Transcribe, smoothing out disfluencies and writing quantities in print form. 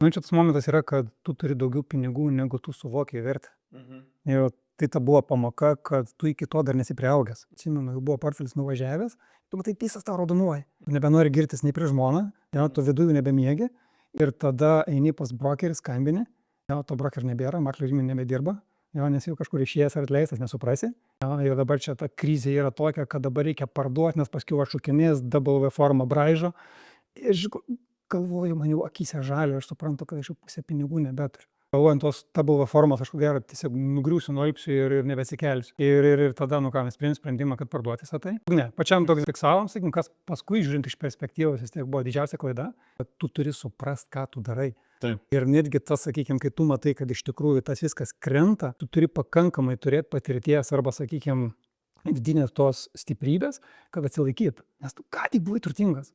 Man čia tas momentas yra, kad tu turi daugiau pinigų, negu tu suvoki vertę. Ir tai ta buvo pamoka, kad tu iki to dar nesi priaugęs. Atsimenu, jau buvo portfelis nuvažiavęs, tu matai, pisas tau raudonuoja. Tu nebenori girtis nei prie žmoną, tu viduje nebemiegi ir tada eini pas brokerį, skambini, to brokerio nebėra, maklio įmonė nebedirba, nes jau kažkur išėjęs ar atleistas, nesuprasi. Ir dabar čia ta krizė yra tokia, kad dabar reikia parduoti, nes paskui atšukinės, W formą braižo. Ir galvoju, man jau akyse žalio, aš suprantu, kad aš jau pusę pinigų nebeturiu. Galvojant tos W formos, aš ko gero tiesiog nugriūsiu, nuolpsiu ir nebesikelsiu. Ir tada, mes priėmėm sprendimą, kad parduoti visą tai. Ne, pačiam toks fiksavom, sakykim, kas paskui, žiūrint iš perspektyvos, vis tiek buvo didžiausia klaida, kad tu turi suprast, ką tu darai. Taip. Ir netgi tas, sakykim, kai tu matai, kad iš tikrųjų tas viskas krenta, tu turi pakankamai turėti patirties arba, sakykim, vidinės tos stiprybės, kad atsilaikyt. Nes tu ką tik buvai turtingas.